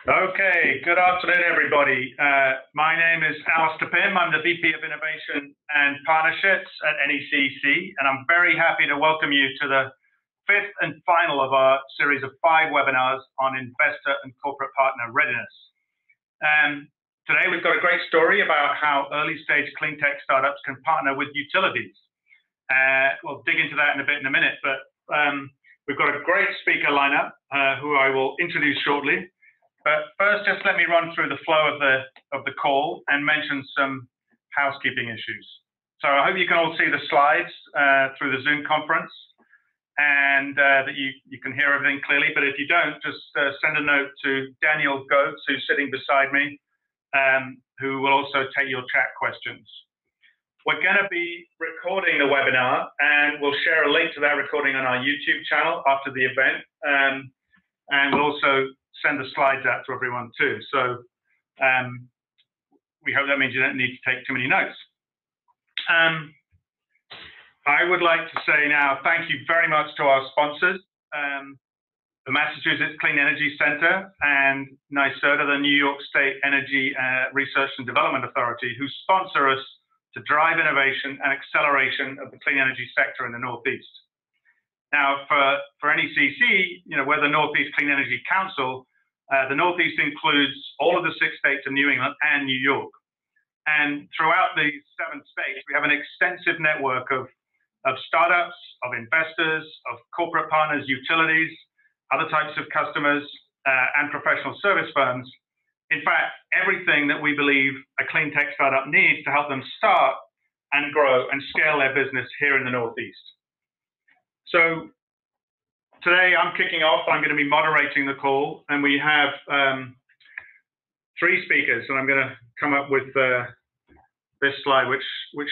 Okay, good afternoon, everybody. My name is Alistair Pym. I'm the VP of Innovation and Partnerships at NECC, and I'm very happy to welcome you to the fifth and final of our series of 5 webinars on investor and corporate partner readiness. Today, we've got a great story about how early-stage clean tech startups can partner with utilities. We'll dig into that in a minute, but we've got a great speaker lineup who I will introduce shortly. But first, just let me run through the flow of the call and mention some housekeeping issues. So I hope you can all see the slides through the Zoom conference and that you can hear everything clearly. But if you don't, just send a note to Daniel Goetz, who's sitting beside me, who will also take your chat questions. We're going to be recording the webinar, and we'll share a link to that recording on our YouTube channel after the event. And we'll also send the slides out to everyone too. So we hope that means you don't need to take too many notes. I would like to say now, thank you very much to our sponsors, the Massachusetts Clean Energy Center and NYSERDA, the New York State Energy Research and Development Authority, who sponsor us to drive innovation and acceleration of the clean energy sector in the Northeast. Now, for NECC, we're the Northeast Clean Energy Council. The Northeast includes all of the 6 states of New England and New York. And throughout these 7 states, we have an extensive network of startups, of investors, of corporate partners, utilities, other types of customers, and professional service firms. In fact, everything that we believe a clean tech startup needs to help them start and grow and scale their business here in the Northeast. So today I'm kicking off. I'm going to be moderating the call, and we have 3 speakers, and I'm going to come up with this slide, which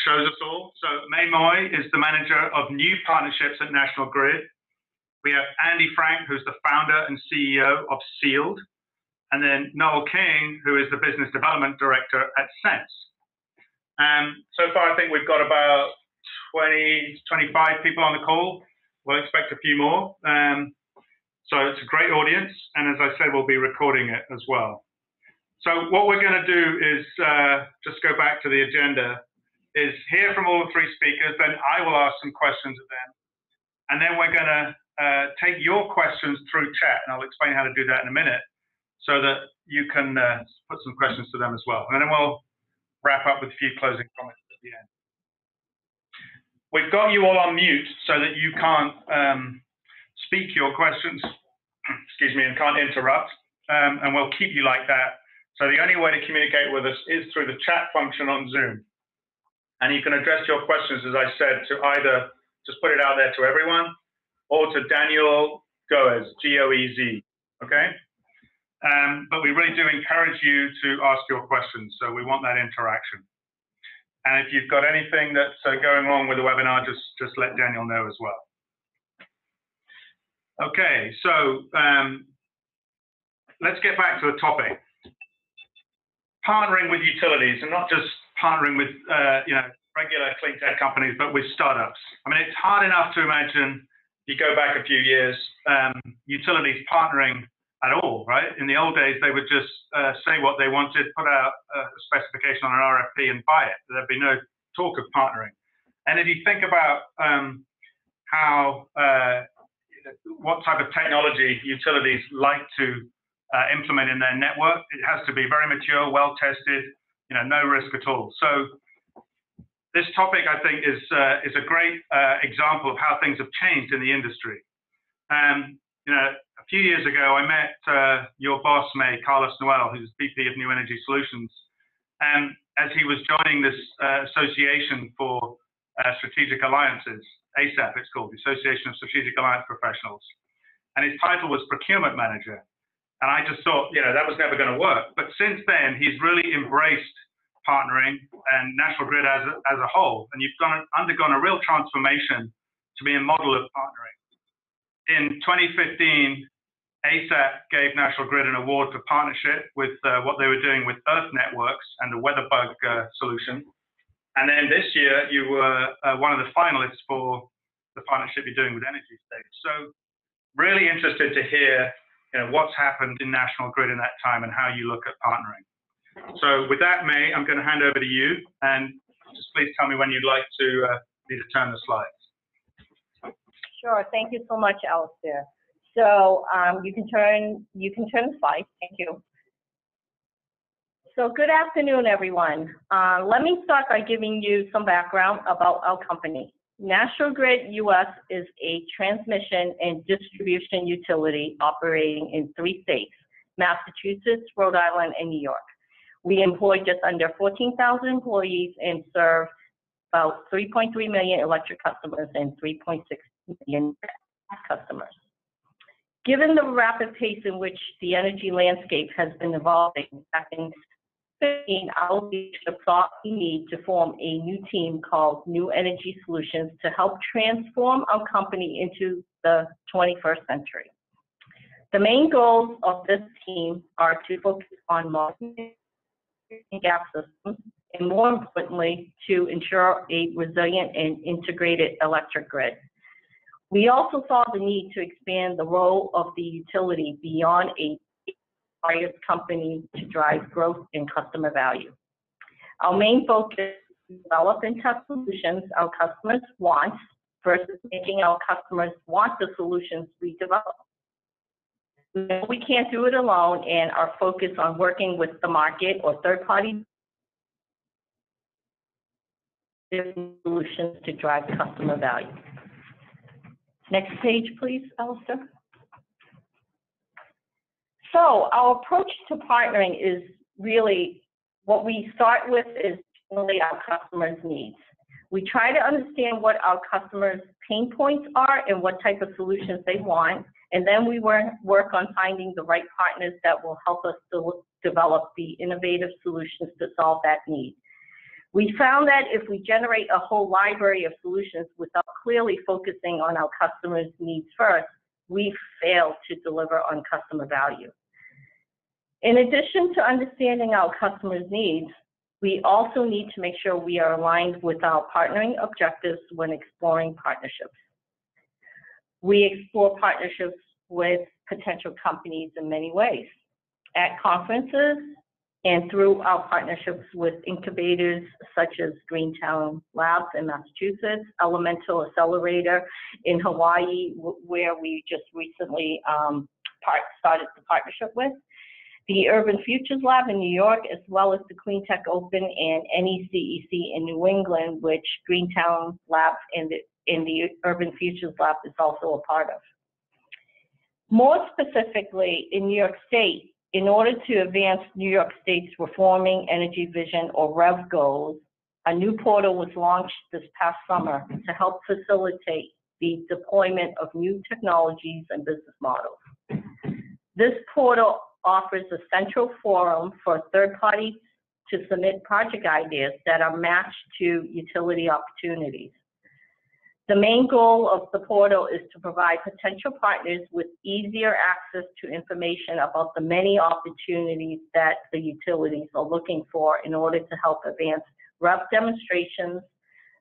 shows us all. So May Moy is the manager of new partnerships at National Grid. We have Andy Frank, who's the founder and CEO of Sealed, and then Noel King, who is the business development director at Sense. So far, I think we've got about 20, 25 people on the call. We'll expect a few more. So it's a great audience. And as I said, we'll be recording it as well. So what we're going to do is just go back to the agenda, is hear from all 3 speakers, then I will ask some questions of them. And then we're going to take your questions through chat. And I'll explain how to do that in a minute so that you can put some questions to them as well. And then we'll wrap up with a few closing comments at the end. We've got you all on mute so that you can't speak your questions, excuse me, and can't interrupt, and we'll keep you like that. So the only way to communicate with us is through the chat function on Zoom. And you can address your questions, as I said, to either just put it out there to everyone or to Daniel Goetz, G-O-E-Z, okay? But we really do encourage you to ask your questions, so we want that interaction. And if you've got anything that's going wrong with the webinar, just let Daniel know as well. Okay, so let's get back to the topic. Partnering with utilities, and not just partnering with regular clean tech companies, but with startups. I mean, it's hard enough to imagine, you go back a few years, utilities partnering at all, right? In the old days, they would just say what they wanted, put out a specification on an RFP and buy it. There'd be no talk of partnering. And if you think about what type of technology utilities like to implement in their network, it has to be very mature, well-tested, no risk at all. So this topic, I think, is a great example of how things have changed in the industry. A few years ago, I met your boss, May, Carlos Noel, who's VP of New Energy Solutions, and as he was joining this Association for Strategic Alliances, ASAP it's called, the Association of Strategic Alliance Professionals, and his title was Procurement Manager. And I just thought, that was never going to work. But since then, he's really embraced partnering and National Grid as a whole, and you've undergone a real transformation to be a model of partnering. In 2015, ASAP gave National Grid an award for partnership with what they were doing with Earth Networks and the WeatherBug solution. And then this year, you were one of the finalists for the partnership you're doing with Energy State. So really interested to hear what's happened in National Grid in that time and how you look at partnering. So with that, May, I'm going to hand over to you, and just please tell me when you'd like to me to turn the slides. Sure. Thank you so much, Alistair. So you can turn the slide. Thank you. So good afternoon, everyone. Let me start by giving you some background about our company. National Grid US is a transmission and distribution utility operating in 3 states, Massachusetts, Rhode Island, and New York. We employ just under 14,000 employees and serve about 3.3 million electric customers and 3.6 million gas customers. Given the rapid pace in which the energy landscape has been evolving, back in 2015, our leadership thought we need to form a new team called New Energy Solutions to help transform our company into the 21st century. The main goals of this team are to focus on modern gas systems, and more importantly, to ensure a resilient and integrated electric grid. We also saw the need to expand the role of the utility beyond a biased company to drive growth and customer value. Our main focus is to develop and test solutions our customers want versus making our customers want the solutions we develop. We can't do it alone, and are focused on working with the market or third-party solutions to drive customer value. Next page, please, Alistair. So our approach to partnering is really, what we start with is really our customers' needs. We try to understand what our customers' pain points are and what type of solutions they want, and then we work on finding the right partners that will help us to develop the innovative solutions to solve that need. We found that if we generate a whole library of solutions without clearly focusing on our customers' needs first, we fail to deliver on customer value. In addition to understanding our customers' needs, we also need to make sure we are aligned with our partnering objectives when exploring partnerships. We explore partnerships with potential companies in many ways, at conferences and through our partnerships with incubators such as Greentown Labs in Massachusetts, Elemental Accelerator in Hawaii, where we just recently started the partnership with, the Urban Futures Lab in New York, as well as the Clean Tech Open and NECEC in New England, which Greentown Labs and the Urban Futures Lab is also a part of. More specifically, in New York State, in order to advance New York State's Reforming Energy Vision, or REV goals, a new portal was launched this past summer to help facilitate the deployment of new technologies and business models. This portal offers a central forum for third parties to submit project ideas that are matched to utility opportunities. The main goal of the portal is to provide potential partners with easier access to information about the many opportunities that the utilities are looking for in order to help advance REV demonstrations,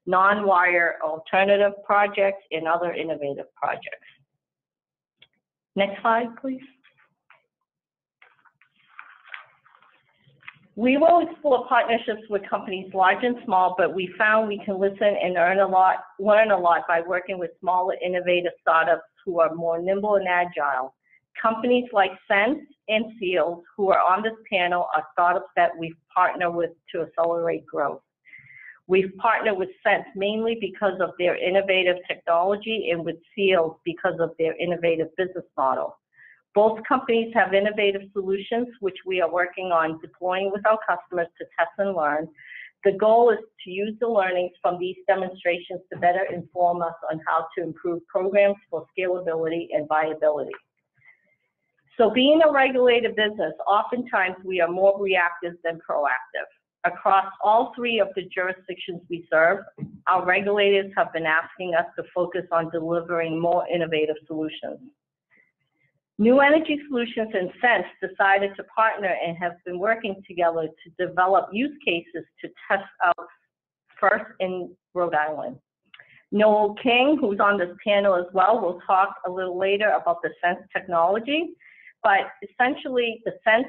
non-wire alternative projects, and other innovative projects. Next slide, please. We will explore partnerships with companies large and small, but we found we can listen and learn a lot by working with smaller, innovative startups who are more nimble and agile. Companies like Sense and Seals, who are on this panel, are startups that we've partnered with to accelerate growth. We've partnered with Sense mainly because of their innovative technology, and with Seals because of their innovative business model. Both companies have innovative solutions, which we are working on deploying with our customers to test and learn. The goal is to use the learnings from these demonstrations to better inform us on how to improve programs for scalability and viability. So being a regulated business, oftentimes we are more reactive than proactive. Across all 3 of the jurisdictions we serve, our regulators have been asking us to focus on delivering more innovative solutions. New Energy Solutions and Sense decided to partner and have been working together to develop use cases to test out first in Rhode Island. Noel King, who's on this panel as well, will talk a little later about the Sense technology. But essentially, the Sense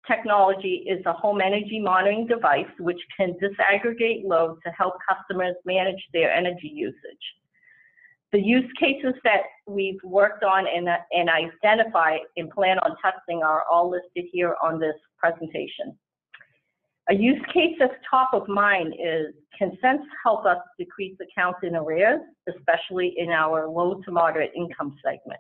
technology is a home energy monitoring device which can disaggregate load to help customers manage their energy usage. The use cases that we've worked on and identified and plan on testing are all listed here on this presentation. A use case that's top of mind is, can Sense help us decrease accounts in arrears, especially in our low to moderate income segment?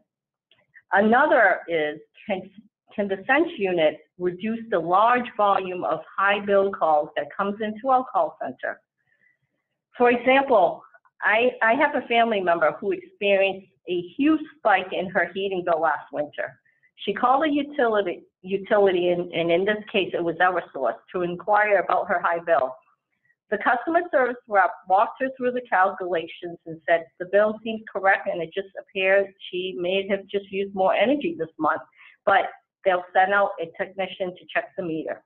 Another is, can the Sense unit reduce the large volume of high bill calls that comes into our call center? For example, I have a family member who experienced a huge spike in her heating bill last winter. She called a utility, and in this case, it was Eversource, to inquire about her high bill. The customer service rep walked her through the calculations and said the bill seems correct, and it just appears she may have just used more energy this month, but they'll send out a technician to check the meter.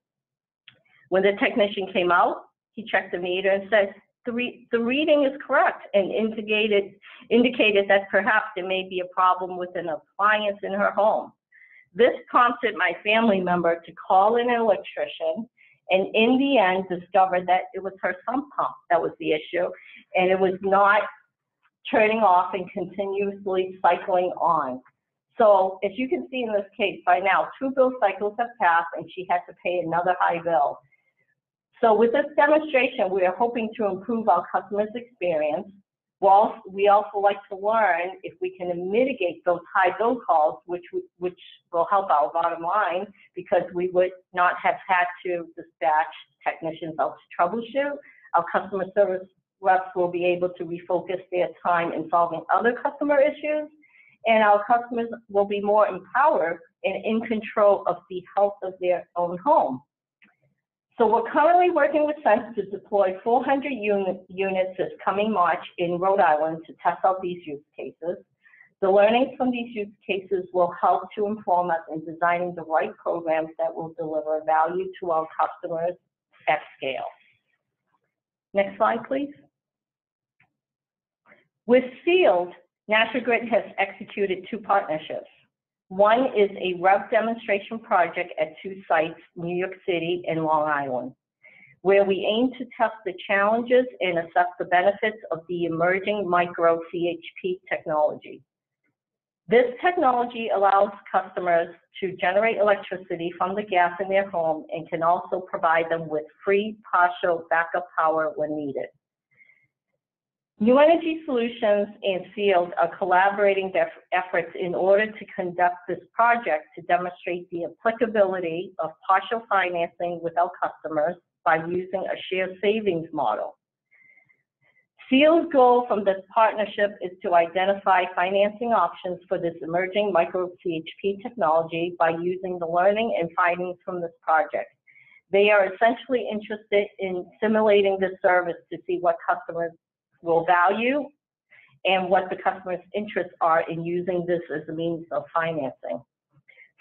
When the technician came out, he checked the meter and said, the reading is correct, and indicated that perhaps there may be a problem with an appliance in her home. This prompted my family member to call in an electrician, and in the end discovered that it was her sump pump that was the issue, and it was not turning off and continuously cycling on. So as you can see in this case, by now 2 bill cycles have passed and she had to pay another high bill. So with this demonstration, we are hoping to improve our customers' experience. We also like to learn if we can mitigate those high bill calls, which will help our bottom line, because we would not have had to dispatch technicians out to troubleshoot. Our customer service reps will be able to refocus their time in solving other customer issues, and our customers will be more empowered and in control of the health of their own home. So we're currently working with Sense to deploy 400 units this coming March in Rhode Island to test out these use cases. The learnings from these use cases will help to inform us in designing the right programs that will deliver value to our customers at scale. Next slide, please. With Field, National Grid has executed 2 partnerships. One is a REV demonstration project at 2 sites, New York City and Long Island, where we aim to test the challenges and assess the benefits of the emerging micro CHP technology. This technology allows customers to generate electricity from the gas in their home and can also provide them with free partial backup power when needed. New Energy Solutions and Field are collaborating their efforts in order to conduct this project to demonstrate the applicability of partial financing with our customers by using a shared savings model. Field's goal from this partnership is to identify financing options for this emerging micro CHP technology by using the learning and findings from this project. They are essentially interested in simulating this service to see what customers will value and what the customer's interests are in using this as a means of financing.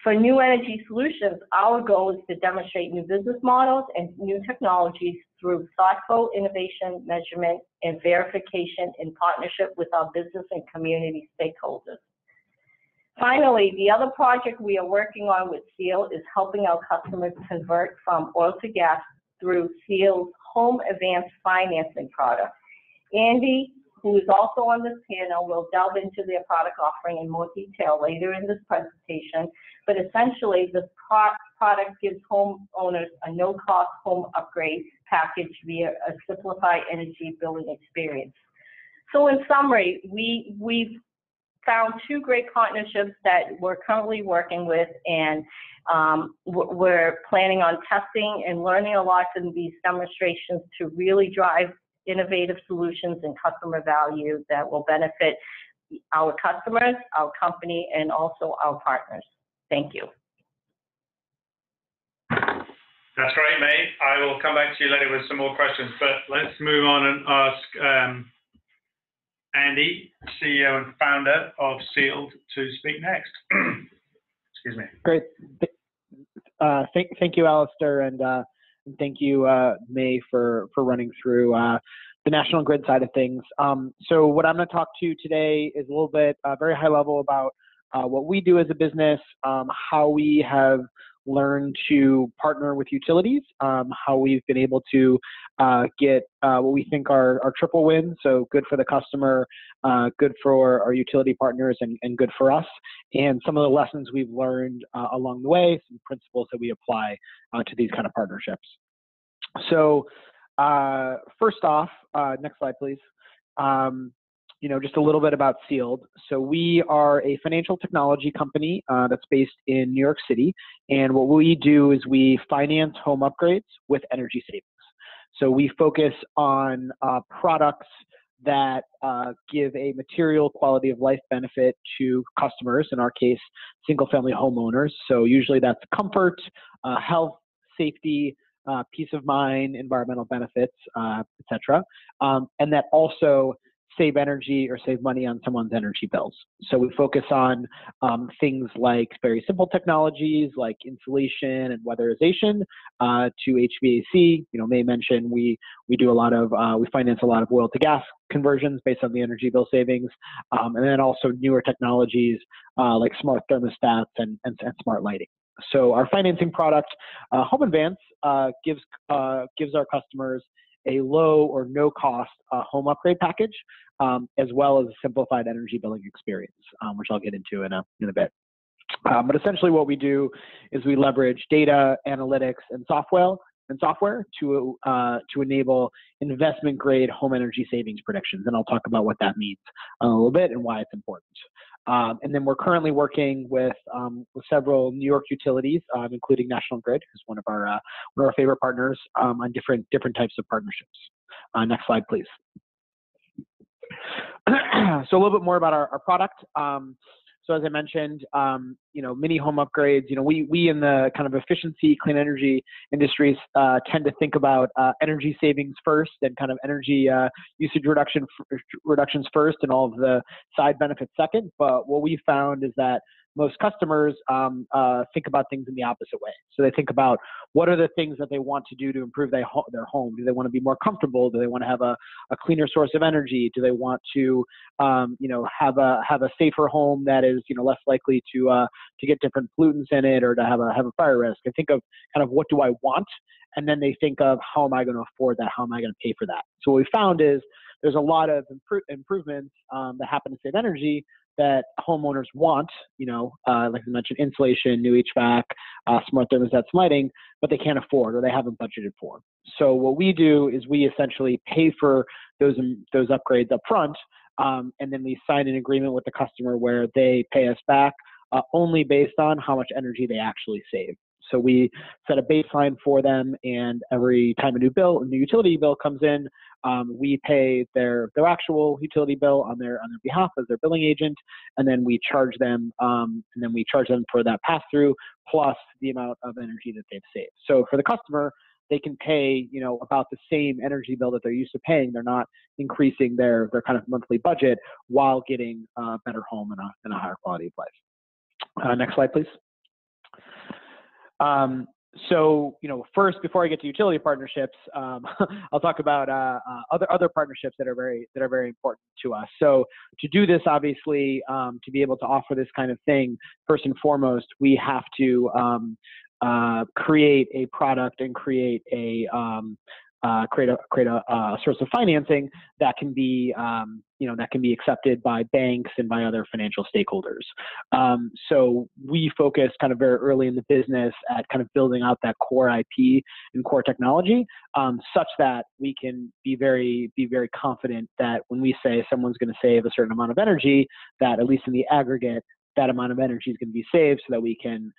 For New Energy Solutions, our goal is to demonstrate new business models and new technologies through thoughtful innovation, measurement, and verification in partnership with our business and community stakeholders. Finally, the other project we are working on with Seal is helping our customers convert from oil to gas through Seal's Home Advanced Financing product. Andy, who is also on this panel, will delve into their product offering in more detail later in this presentation, but essentially this product gives homeowners a no-cost home upgrade package via a simplified energy billing experience. So in summary, we've found 2 great partnerships that we're currently working with, and we're planning on testing and learning a lot from these demonstrations to really drive innovative solutions and customer value that will benefit our customers, our company, and also our partners. Thank you. That's great, May. I will come back to you later with some more questions, but let's move on and ask Andy, CEO and founder of Sealed, to speak next. Excuse me. Great. Thank you, Alistair, and thank you, May, for running through the National Grid side of things. So what I'm going to talk to you today is a little bit very high level about what we do as a business, how we have learned to partner with utilities, how we've been able to get what we think are triple wins, so good for the customer, good for our utility partners, and good for us, and some of the lessons we've learned along the way, some principles that we apply to these kind of partnerships. So first off, next slide, please. Just a little bit about Sealed. So we are a financial technology company that's based in New York City. And what we do is we finance home upgrades with energy savings. So we focus on products that give a material quality of life benefit to customers, in our case, single-family homeowners. So usually that's comfort, health, safety, peace of mind, environmental benefits, etc. And that also save energy or save money on someone's energy bills. So we focus on things like very simple technologies like insulation and weatherization to HVAC. May mentioned we do a lot of, we finance a lot of oil to gas conversions based on the energy bill savings. And then also newer technologies like smart thermostats and smart lighting. So our financing product, Home Advance, gives our customers a low or no cost home upgrade package, as well as a simplified energy billing experience, which I'll get into in a bit. But essentially what we do is we leverage data, analytics, and software to enable investment grade home energy savings predictions. And I'll talk about what that means a little bit and why it's important. And then we're currently working with several New York utilities, including National Grid, who's one of our favorite partners, on different types of partnerships. Next slide, please. So a little bit more about our product. So as I mentioned, mini home upgrades. We in the kind of efficiency, clean energy industries tend to think about energy savings first and kind of energy usage reductions first, and all of the side benefits second. But what we found is that most customers think about things in the opposite way. So they think about what are the things that they want to do to improve their home. Do they want to be more comfortable? Do they want to have a cleaner source of energy? Do they want to have a safer home that is less likely to get different pollutants in it, or to have a fire risk? They think of kind of what do I want, and then they think of how am I going to afford that? How am I going to pay for that? So what we found is there's a lot of improvements that happen to save energy that homeowners want, like I mentioned, insulation, new HVAC, smart thermostats, lighting, but they can't afford or they haven't budgeted for. So what we do is we essentially pay for those upgrades up front, and then we sign an agreement with the customer where they pay us back only based on how much energy they actually save. So we set a baseline for them, and every time a new utility bill comes in, we pay their actual utility bill on their behalf as their billing agent, and then we charge them for that pass through plus the amount of energy that they've saved. So for the customer, they can pay about the same energy bill that they're used to paying. They're not increasing their kind of monthly budget while getting a better home and a higher quality of life. Next slide, please. So, first, before I get to utility partnerships, I'll talk about other partnerships that are very important to us. So, to do this, obviously, to be able to offer this kind of thing, first and foremost, we have to create a product and create a source of financing that can be accepted by banks and by other financial stakeholders. So we focus kind of very early in the business at kind of building out that core IP and core technology, such that we can be very confident that when we say someone's going to save a certain amount of energy, that at least in the aggregate, that amount of energy is going to be saved, so that we can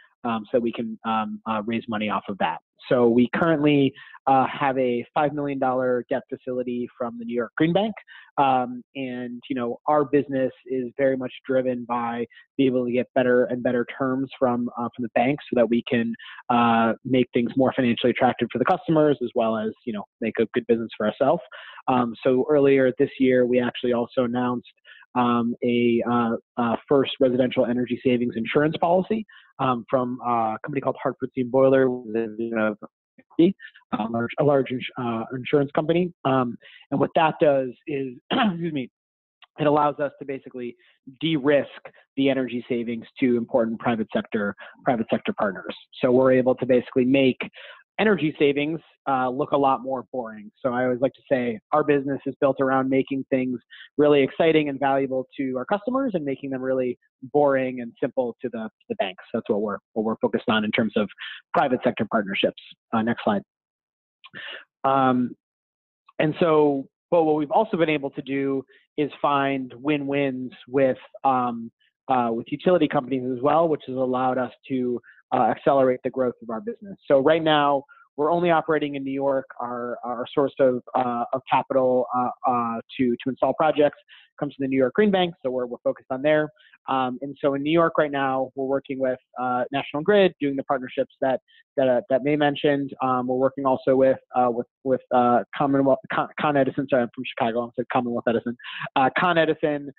raise money off of that. So we currently have a $5 million debt facility from the New York Green Bank, and our business is very much driven by being able to get better and better terms from the bank, so that we can make things more financially attractive for the customers, as well as make a good business for ourselves. So earlier this year, we actually also announced a first residential energy savings insurance policy from a company called Hartford Steam Boiler, a large insurance company. And what that does is, excuse me, it allows us to basically de-risk the energy savings to important private sector partners. So we're able to basically make energy savings look a lot more boring. So I always like to say our business is built around making things really exciting and valuable to our customers and making them really boring and simple to the banks. That's what we're focused on in terms of private sector partnerships. Next slide. And so, but what we've also been able to do is find win-wins with utility companies as well, which has allowed us to accelerate the growth of our business. So right now, we're only operating in New York. Our source of capital to install projects comes from the New York Green Bank, so we're focused on there. And so in New York right now, we're working with National Grid, doing the partnerships that May mentioned. We're working also with Commonwealth Con Edison. Sorry, I'm from Chicago. I said Commonwealth Edison, Con Edison,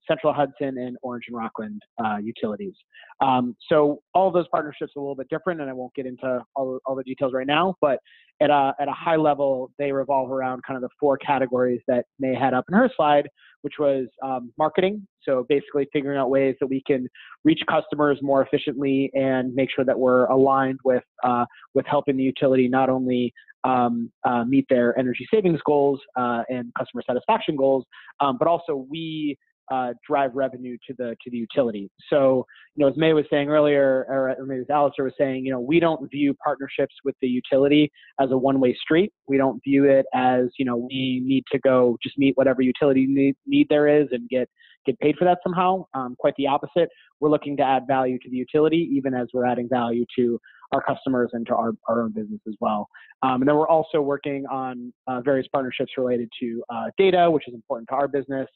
Central Hudson, and Orange and Rockland utilities. So all of those partnerships are a little bit different, and I won't get into all the details right now, but at a high level, they revolve around kind of the 4 categories that May had up in her slide, which was marketing. So basically figuring out ways that we can reach customers more efficiently and make sure that we're aligned with helping the utility not only meet their energy savings goals and customer satisfaction goals, but also we drive revenue to the utility. So, as May was saying earlier, or maybe as Alistair was saying, we don't view partnerships with the utility as a one-way street. We don't view it as, we need to go just meet whatever utility need there is and get paid for that somehow. Quite the opposite. We're looking to add value to the utility, even as we're adding value to our customers and to our own business as well. And then we're also working on various partnerships related to data, which is important to our business,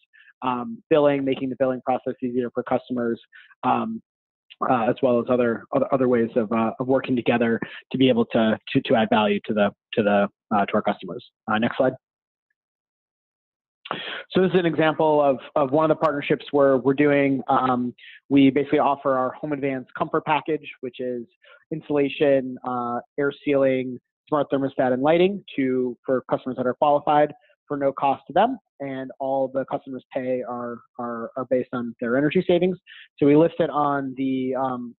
billing, making the billing process easier for customers, as well as other ways of working together to be able to add value to our customers. Next slide. So this is an example of one of the partnerships we're doing. We basically offer our Home Advanced Comfort Package, which is insulation, air sealing, smart thermostat, and lighting for customers that are qualified for no cost to them, and all the customers pay are based on their energy savings. So we list it on the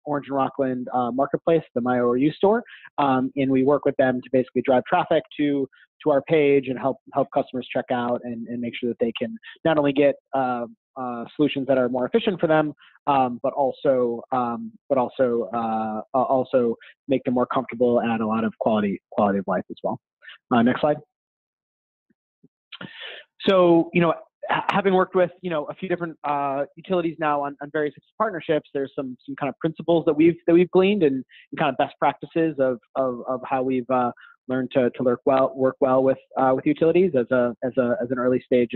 Orange and Rockland marketplace, the MyORU store, and we work with them to basically drive traffic to our page and help customers check out and make sure that they can not only get solutions that are more efficient for them, but also make them more comfortable and add a lot of quality of life as well. Next slide. So, having worked with, a few different utilities now on various partnerships, there's some kind of principles that we've gleaned and kind of best practices of how we've learned to work well with utilities as an early stage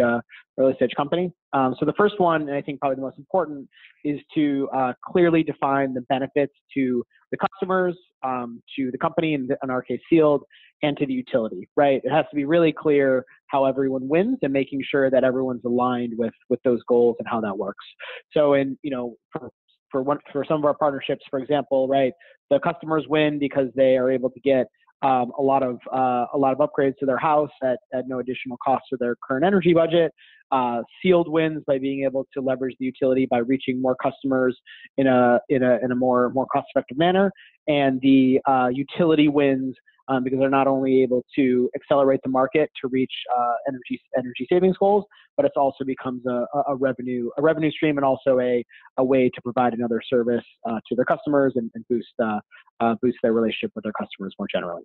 company. So the first one, and I think probably the most important, is to clearly define the benefits to the customers, to the company, in our case, Sealed, and to the utility, right? It has to be really clear how everyone wins and making sure that everyone's aligned with those goals and how that works. So for some of our partnerships, for example, right, the customers win because they are able to get a lot of upgrades to their house at no additional cost to their current energy budget. Sealed wins by being able to leverage the utility by reaching more customers in a more cost-effective manner, and the utility wins because they're not only able to accelerate the market to reach energy savings goals, but it also becomes a revenue stream and also a way to provide another service to their customers and boost their relationship with their customers more generally.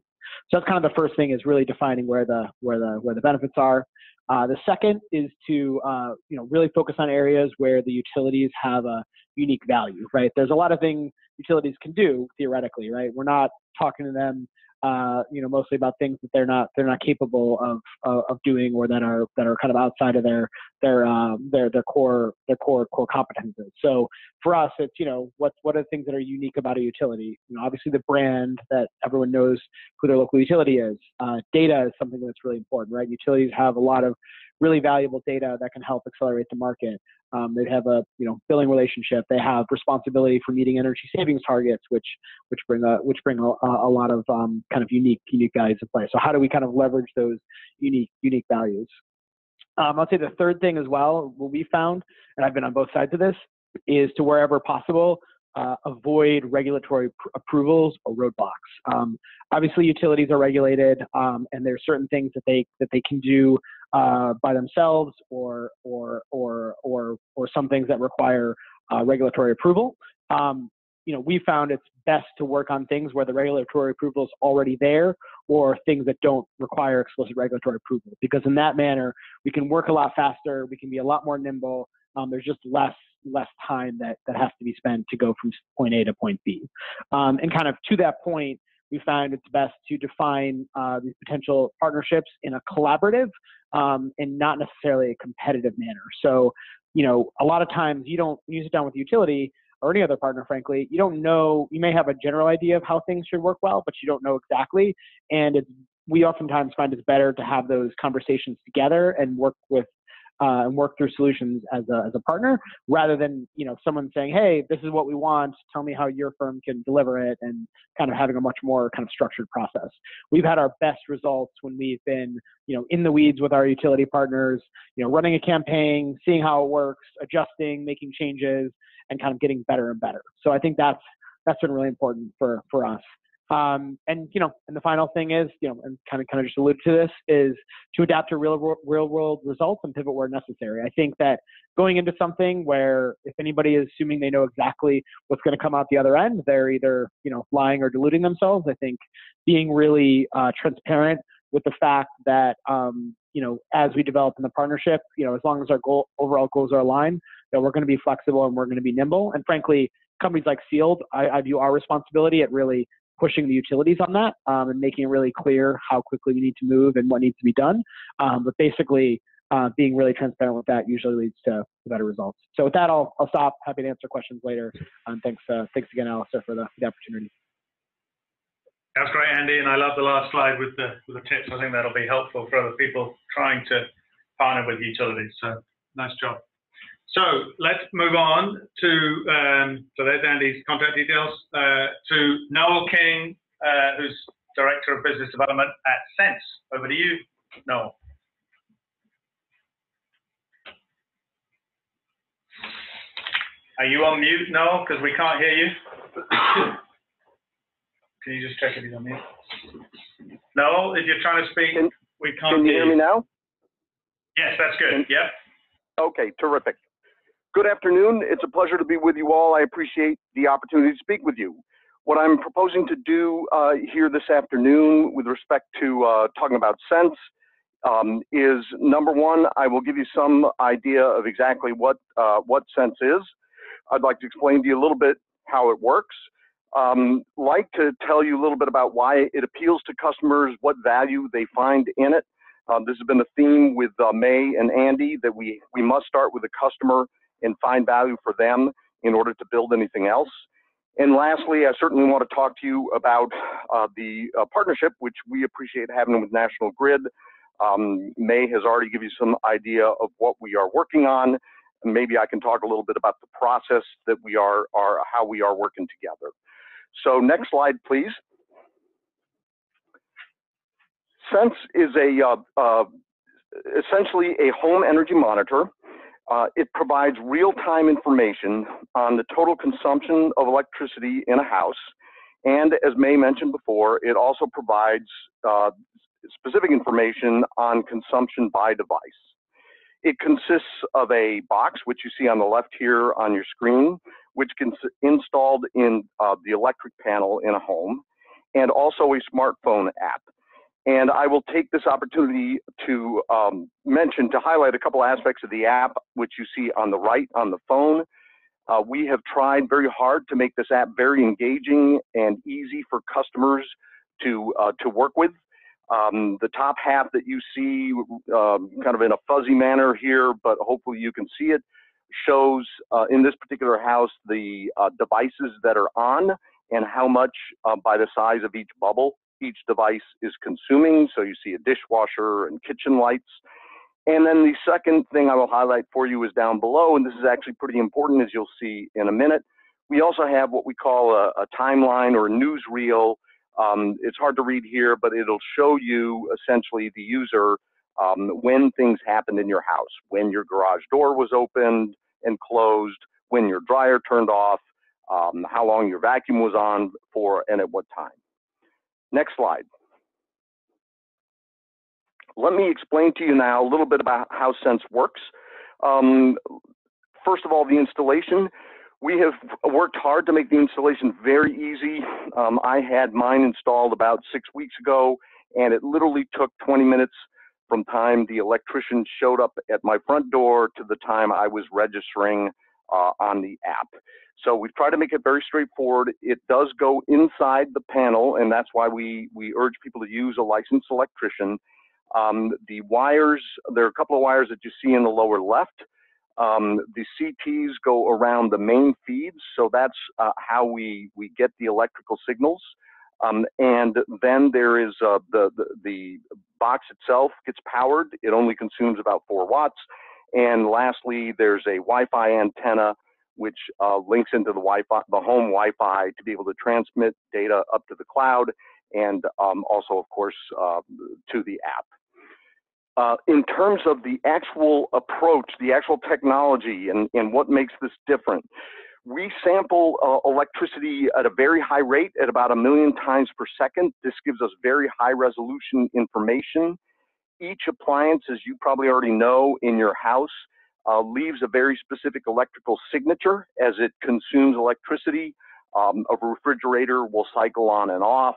So that's kind of the first thing, is really defining where the benefits are. The second is to really focus on areas where the utilities have a unique value, right? There's a lot of things utilities can do theoretically, right? We're not talking to them mostly about things that they're not capable of doing, or that are kind of outside of their core competences. So for us, it's what are the things that are unique about a utility? Obviously the brand, that everyone knows who their local utility is. Data is something that's really important, right? Utilities have a lot of really valuable data that can help accelerate the market. They have a billing relationship. They have responsibility for meeting energy savings targets, which bring a lot of kind of unique values in play. So how do we kind of leverage those unique values? I'll say the third thing as well, what we found, and I've been on both sides of this, is to wherever possible, avoid regulatory approvals or roadblocks. Obviously, utilities are regulated, and there's certain things that they can do by themselves, or some things that require regulatory approval. We found it's best to work on things where the regulatory approval is already there, or things that don't require explicit regulatory approval, because in that manner, we can work a lot faster, we can be a lot more nimble. There's just less time that has to be spent to go from point A to point B. And kind of to that point, we found it's best to define these potential partnerships in a collaborative and not necessarily a competitive manner. So, a lot of times when you sit down with a utility or any other partner, frankly, you don't know, you may have a general idea of how things should work well, but you don't know exactly. And we oftentimes find it's better to have those conversations together and work through solutions as a partner, rather than, someone saying, hey, this is what we want, tell me how your firm can deliver it, and kind of having a much more kind of structured process. We've had our best results when we've been, in the weeds with our utility partners, running a campaign, seeing how it works, adjusting, making changes, and kind of getting better and better. So I think that's been really important for us. And the final thing is, and kind of just alluded to this, is to adapt to real world results and pivot where necessary. I think that going into something where, if anybody is assuming they know exactly what's going to come out the other end, they're either, lying or deluding themselves. I think being really transparent with the fact that, as we develop in the partnership, as long as our overall goals are aligned, that we're going to be flexible and we're going to be nimble. And frankly, companies like Sealed, I view our responsibility at really pushing the utilities on that, and making it really clear how quickly we need to move and what needs to be done. But basically, being really transparent with that usually leads to better results. So with that, I'll stop. Happy to answer questions later. Thanks again, Alistair, for the opportunity. That's great, Andy, and I love the last slide with the tips. I think that'll be helpful for other people trying to partner with utilities. So nice job. So let's move on to, so there's Andy's contact details, to Noel King, who's Director of Business Development at Sense. Over to you, Noel. Are you on mute, Noel? Because we can't hear you. Can you just check if he's on mute? Noel, if you're trying to speak, we can't hear you. Can you hear me now? Yes, that's good. Yep. Okay, terrific. Good afternoon. It's a pleasure to be with you all. I appreciate the opportunity to speak with you. What I'm proposing to do here this afternoon with respect to talking about Sense is, number one, I will give you some idea of exactly what Sense is. I'd like to explain to you a little bit how it works. Like to tell you a little bit about why it appeals to customers, what value they find in it. This has been a theme with May and Andy, that we must start with the customer and find value for them in order to build anything else. And lastly, I certainly want to talk to you about the partnership, which we appreciate having with National Grid. May has already given you some idea of what we are working on. And maybe I can talk a little bit about the process that we are how we are working together. So next slide, please. Sense is essentially a home energy monitor. It provides real-time information on the total consumption of electricity in a house. And as May mentioned before, it also provides specific information on consumption by device. It consists of a box, which you see on the left here on your screen, which is installed in the electric panel in a home, and also a smartphone app. And I will take this opportunity to highlight a couple aspects of the app, which you see on the right on the phone. We have tried very hard to make this app very engaging and easy for customers to work with. The top half that you see kind of in a fuzzy manner here, but hopefully you can see it, shows in this particular house the devices that are on and how much by the size of each bubble each device is consuming. So you see a dishwasher and kitchen lights. And then the second thing I will highlight for you is down below, and this is actually pretty important, as you'll see in a minute. We also have what we call a timeline or a newsreel. It's hard to read here, but it'll show you essentially the user when things happened in your house, when your garage door was opened and closed, when your dryer turned off, how long your vacuum was on for, and at what time. Next slide. Let me explain to you now a little bit about how Sense works. First of all, the installation. We have worked hard to make the installation very easy. I had mine installed about 6 weeks ago, and it literally took 20 minutes from time the electrician showed up at my front door to the time I was registering on the app. So we've tried to make it very straightforward. It does go inside the panel, and that's why we urge people to use a licensed electrician. The wires, there are a couple of wires that you see in the lower left. The CTs go around the main feeds, so that's how we get the electrical signals. And then there is the box itself gets powered. It only consumes about 4 watts. And lastly, there's a Wi-Fi antenna which links into the Wi-Fi, the home Wi-Fi, to be able to transmit data up to the cloud, and also, of course, to the app. In terms of the actual approach, the actual technology, and what makes this different, we sample electricity at a very high rate, at about 1 million times per second. This gives us very high resolution information. Each appliance, as you probably already know, in your house, leaves a very specific electrical signature as it consumes electricity. A refrigerator will cycle on and off.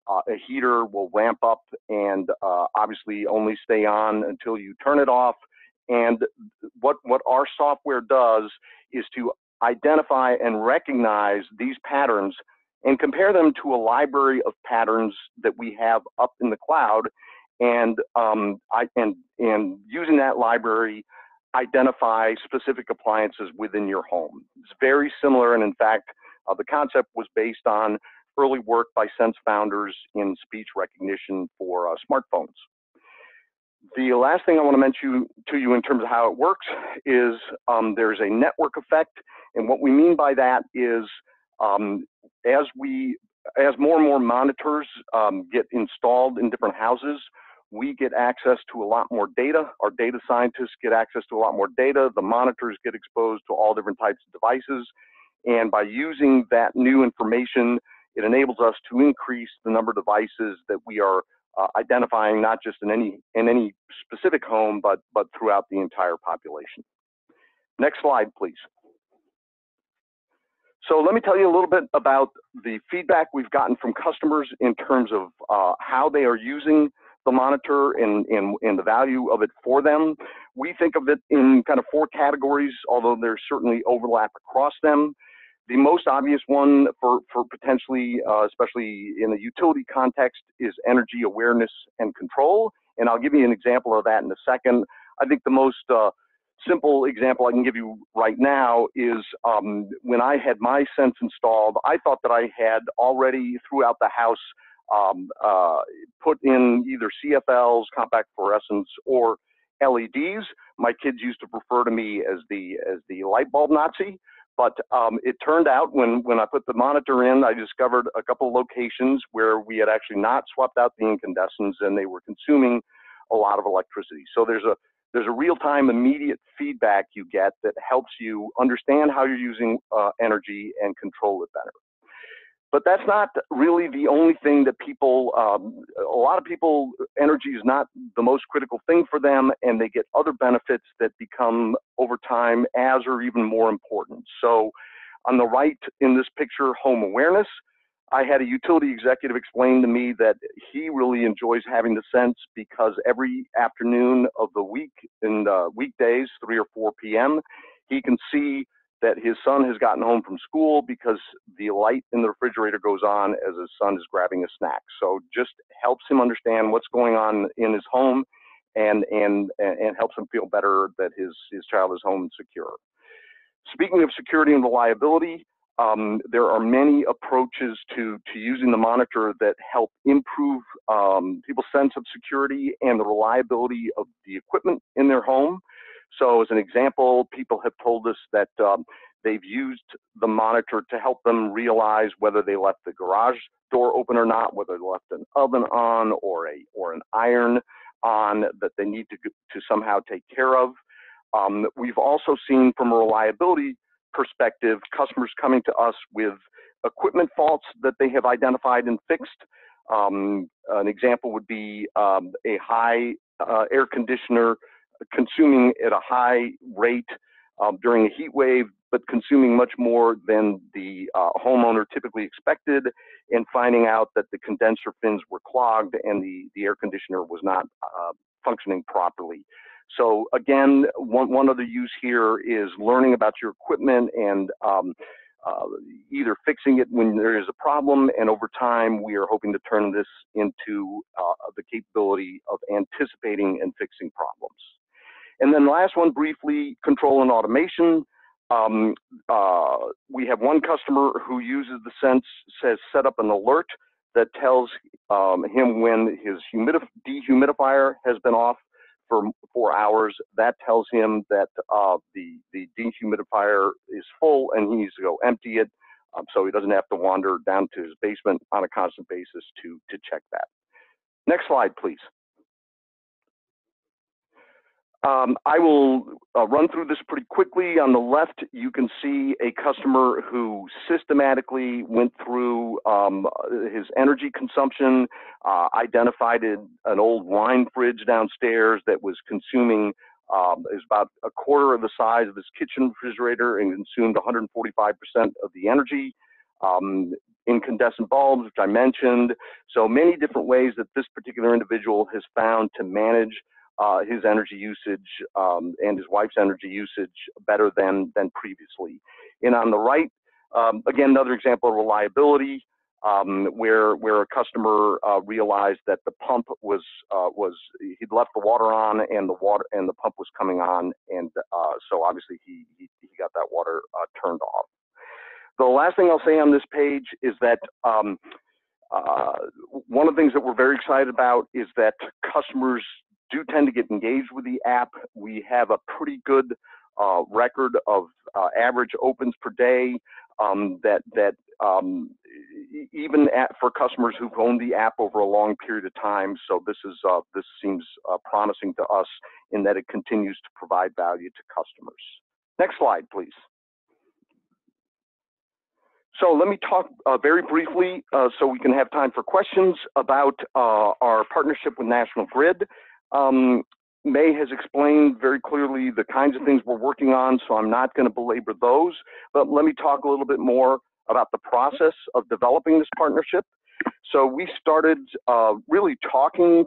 A heater will ramp up and obviously only stay on until you turn it off. And what our software does is to identify and recognize these patterns and compare them to a library of patterns that we have up in the cloud, and using that library, identify specific appliances within your home. It's very similar, and in fact, the concept was based on early work by Sense founders in speech recognition for smartphones. The last thing I want to mention to you in terms of how it works is there's a network effect, and what we mean by that is as more and more monitors get installed in different houses, we get access to a lot more data. Our data scientists get access to a lot more data. The monitors get exposed to all different types of devices. And by using that new information, it enables us to increase the number of devices that we are identifying, not just in any specific home, but throughout the entire population. Next slide, please. So let me tell you a little bit about the feedback we've gotten from customers in terms of how they are using the monitor and the value of it for them. We think of it in kind of 4 categories, although there's certainly overlap across them. The most obvious one for potentially, especially in a utility context, is energy awareness and control. And I'll give you an example of that in a second. I think the most simple example I can give you right now is when I had my Sense installed, I thought that I had already throughout the house put in either CFLs, compact fluorescents, or LEDs. My kids used to refer to me as the light bulb Nazi. But it turned out when I put the monitor in, I discovered a couple of locations where we had actually not swapped out the incandescents, and they were consuming a lot of electricity. So there's a real-time immediate feedback you get that helps you understand how you're using energy and control it better. But that's not really the only thing that people, a lot of people, energy is not the most critical thing for them, and they get other benefits that become over time as or even more important. So on the right in this picture, home awareness, I had a utility executive explain to me that he really enjoys having the Sense because every afternoon of the week, in the weekdays, 3 or 4 p.m., he can see that his son has gotten home from school because the light in the refrigerator goes on as his son is grabbing a snack. So just helps him understand what's going on in his home and helps him feel better that his child is home and secure. Speaking of security and reliability, there are many approaches to using the monitor that help improve people's sense of security and the reliability of the equipment in their home. So as an example, people have told us that they've used the monitor to help them realize whether they left the garage door open or not, whether they left an oven on or an iron. on that they need to somehow take care of. We've also seen, from a reliability perspective, customers coming to us with equipment faults that they have identified and fixed. An example would be a high air conditioner consuming at a high rate during a heat wave, but consuming much more than the homeowner typically expected, and finding out that the condenser fins were clogged and the air conditioner was not functioning properly. So again, one other use here is learning about your equipment and either fixing it when there is a problem, and over time we are hoping to turn this into the capability of anticipating and fixing problems. And then last one, briefly, control and automation. We have one customer who uses the Sense, says set up an alert that tells him when his dehumidifier has been off for 4 hours. That tells him that the dehumidifier is full and he needs to go empty it, so he doesn't have to wander down to his basement on a constant basis to check that. Next slide, please. I will run through this pretty quickly. On the left, you can see a customer who systematically went through his energy consumption, identified an old wine fridge downstairs that was consuming, is about a quarter of the size of his kitchen refrigerator and consumed 145% of the energy. Incandescent bulbs, which I mentioned. So many different ways that this particular individual has found to manage his energy usage and his wife's energy usage better than previously. And on the right, again, another example of reliability, where a customer realized that the pump was he'd left the water on and the pump was coming on, and so obviously he got that water turned off. The last thing I'll say on this page is that one of the things that we're very excited about is that customers do tend to get engaged with the app. We have a pretty good record of average opens per day even for customers who've owned the app over a long period of time. So this seems promising to us in that it continues to provide value to customers. Next slide, please. So let me talk very briefly so we can have time for questions about our partnership with National Grid. May has explained very clearly the kinds of things we're working on, so I'm not going to belabor those, but let me talk a little bit more about the process of developing this partnership. So we started really talking,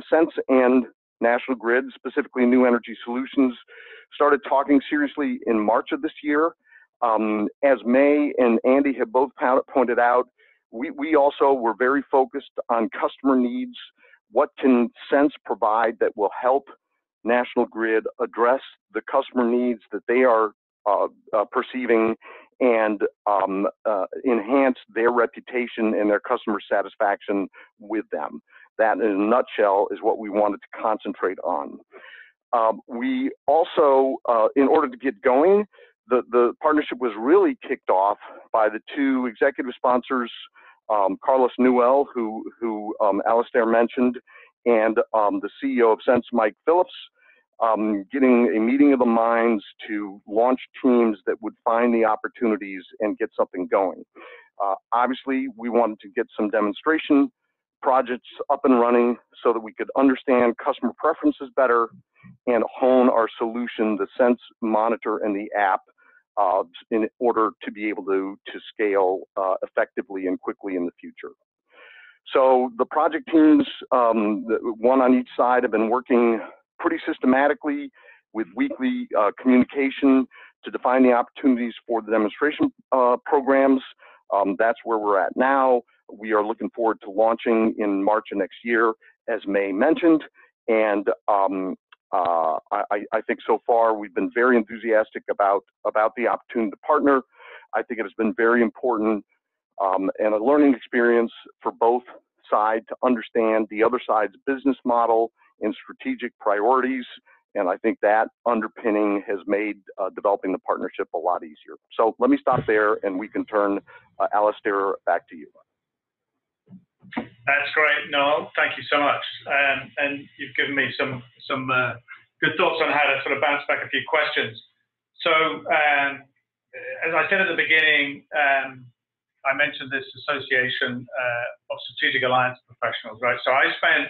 Sense and National Grid, specifically New Energy Solutions, started talking seriously in March of this year. As May and Andy have both pointed out, we also were very focused on customer needs. What can Sense provide that will help National Grid address the customer needs that they are perceiving and enhance their reputation and their customer satisfaction with them? That, in a nutshell, is what we wanted to concentrate on. We also, in order to get going, the partnership was really kicked off by the two executive sponsors, Carlos Newell, who Alastair mentioned, and the CEO of Sense, Mike Phillips, getting a meeting of the minds to launch teams that would find the opportunities and get something going. Obviously, we wanted to get some demonstration projects up and running so that we could understand customer preferences better and hone our solution, the Sense Monitor and the app, in order to be able to scale effectively and quickly in the future. So the project teams, one on each side, have been working pretty systematically with weekly communication to define the opportunities for the demonstration programs. That's where we're at now. We are looking forward to launching in March of next year, as May mentioned, and I think so far we've been very enthusiastic about the opportunity to partner. I think it has been very important and a learning experience for both sides to understand the other side's business model and strategic priorities. And I think that underpinning has made developing the partnership a lot easier. So let me stop there and we can turn Alastair back to you. That's great, Noel. Thank you so much. And you've given me some good thoughts on how to sort of bounce back a few questions. So, as I said at the beginning, I mentioned this association of strategic alliance professionals, right? So I spent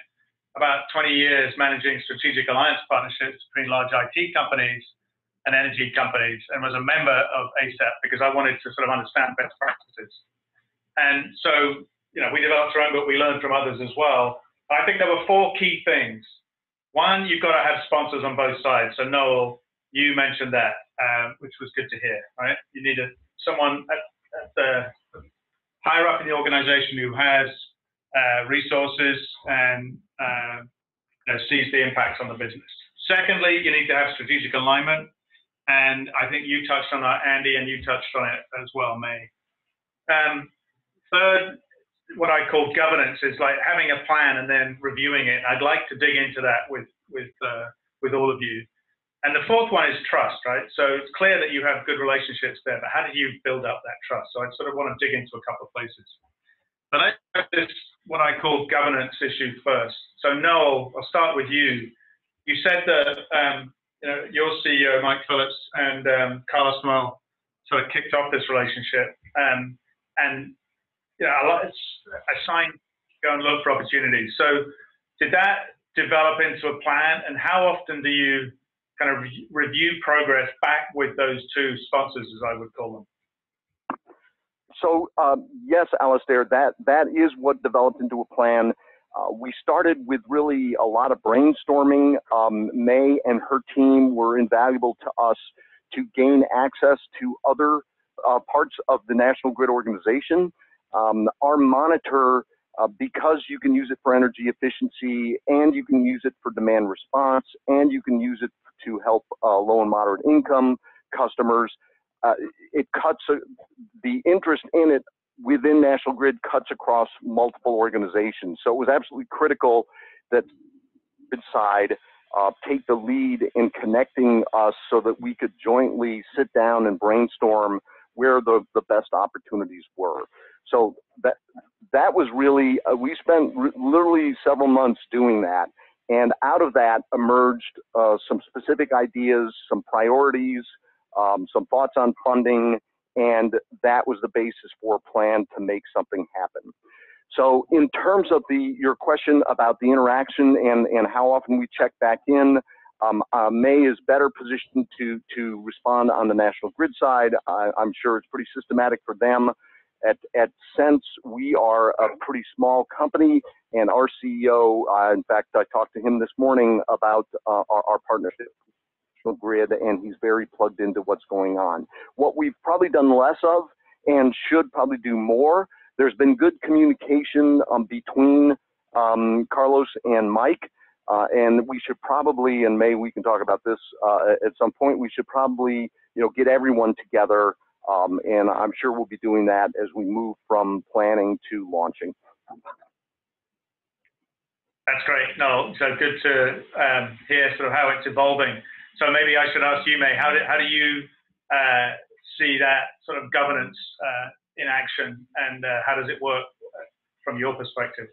about 20 years managing strategic alliance partnerships between large IT companies and energy companies, and was a member of ASAP because I wanted to sort of understand best practices. And so, you know, we developed our own, but we learned from others as well. I think there were four key things. One, you've got to have sponsors on both sides. So Noel, you mentioned that, which was good to hear, right? You needed someone at the higher up in the organization who has resources and you know, sees the impact on the business. Secondly, you need to have strategic alignment. And I think you touched on that, Andy, and you touched on it as well, May. Third, what I call governance is like having a plan and then reviewing it. I'd like to dig into that with all of you. And the fourth one is trust, right? So it's clear that you have good relationships there, but how do you build up that trust? So I sort of want to dig into a couple of places. But I have this, what I call governance issue first. So Noel, I'll start with you. You said that you know, your CEO, Mike Phillips, and Carlos Moll sort of kicked off this relationship. And you know, it's a sign to go and look for opportunities. So did that develop into a plan? And how often do you kind of review progress back with those two sponsors, as I would call them? So yes, Alistair, that is what developed into a plan. We started with really a lot of brainstorming. May and her team were invaluable to us to gain access to other parts of the National Grid organization. Our monitor, because you can use it for energy efficiency, and you can use it for demand response, and you can use it to help low and moderate income customers, it cuts the interest in it within National Grid cuts across multiple organizations. So it was absolutely critical that Grid side take the lead in connecting us so that we could jointly sit down and brainstorm where the best opportunities were. So that was really, we spent literally several months doing that. And out of that emerged some specific ideas, some priorities, some thoughts on funding, and that was the basis for a plan to make something happen. So in terms of your question about the interaction and how often we check back in, May is better positioned to respond on the National Grid side. I'm sure it's pretty systematic for them. At Sense, we are a pretty small company, and our CEO, in fact, I talked to him this morning about our partnership with Grid, and he's very plugged into what's going on. What we've probably done less of and should probably do more, there's been good communication between Carlos and Mike, and we should probably, and May, we can talk about this at some point, we should probably, get everyone together, and I'm sure we'll be doing that as we move from planning to launching. That's great. No, so good to hear sort of how it's evolving. So maybe I should ask you, May, how do you see that sort of governance in action, and how does it work from your perspective?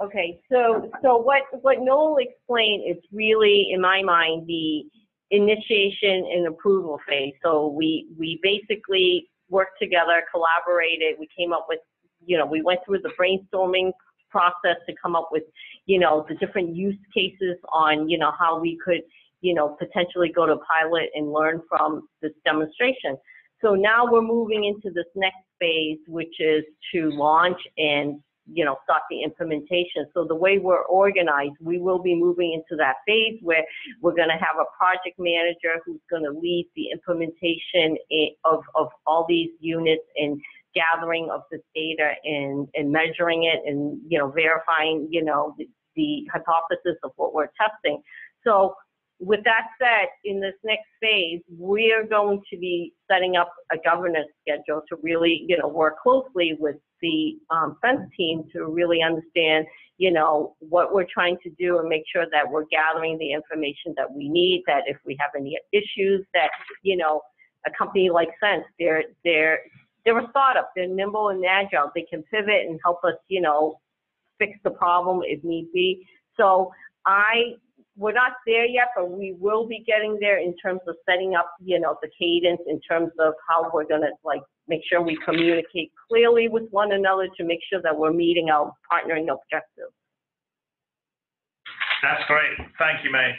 Okay, so what Noel explained is really, in my mind, the initiation and approval phase. So we basically worked together, collaborated. We came up with, we went through the brainstorming process to come up with, the different use cases on, how we could, potentially go to pilot and learn from this demonstration. So now we're moving into this next phase, which is to launch and, start the implementation. So the way we're organized, we will be moving into that phase where we're going to have a project manager who's going to lead the implementation of all these units and gathering of this data and measuring it and, verifying, the hypothesis of what we're testing. So with that said, in this next phase, we're going to be setting up a governance schedule to really, work closely with the Sense team to really understand, what we're trying to do and make sure that we're gathering the information that we need, that if we have any issues that, a company like Sense, they're a startup, they're nimble and agile, they can pivot and help us, fix the problem if need be. So we're not there yet, but we will be getting there in terms of setting up, you know, the cadence in terms of how we're going to like make sure we communicate clearly with one another to make sure that we're meeting our partnering objectives. That's great. Thank you, May.